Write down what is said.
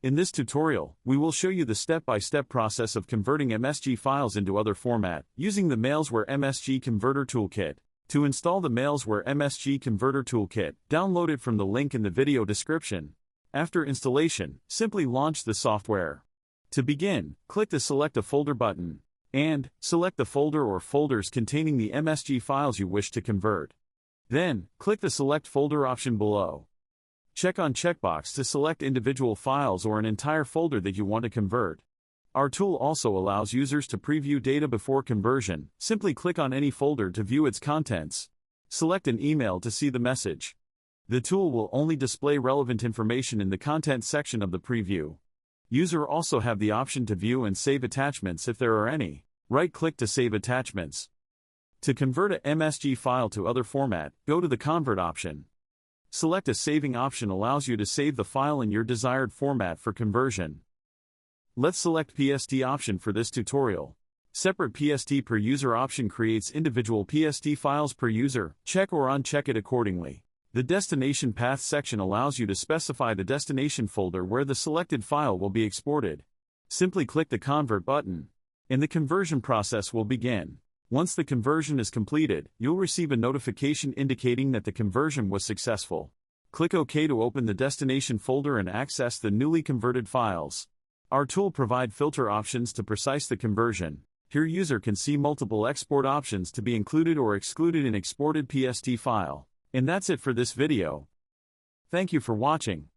In this tutorial, we will show you the step-by-step process of converting MSG files into other format, using the Mailsware MSG Converter Toolkit. To install the Mailsware MSG Converter Toolkit, download it from the link in the video description. After installation, simply launch the software. To begin, click the Select a Folder button, and select the folder or folders containing the MSG files you wish to convert. Then, click the Select Folder option below. Check on checkbox to select individual files or an entire folder that you want to convert. Our tool also allows users to preview data before conversion. Simply click on any folder to view its contents. Select an email to see the message. The tool will only display relevant information in the content section of the preview. User also have the option to view and save attachments if there are any. Right-click to save attachments. To convert a MSG file to other format, go to the Convert option. Select a saving option allows you to save the file in your desired format for conversion. Let's select PST option for this tutorial. Separate PST per user option creates individual PST files per user. Check or uncheck it accordingly. The destination path section allows you to specify the destination folder where the selected file will be exported. Simply click the Convert button, and the conversion process will begin. Once the conversion is completed, you'll receive a notification indicating that the conversion was successful. Click OK to open the destination folder and access the newly converted files. Our tool provides filter options to precise the conversion. Here user can see multiple export options to be included or excluded in exported PST file. And that's it for this video. Thank you for watching.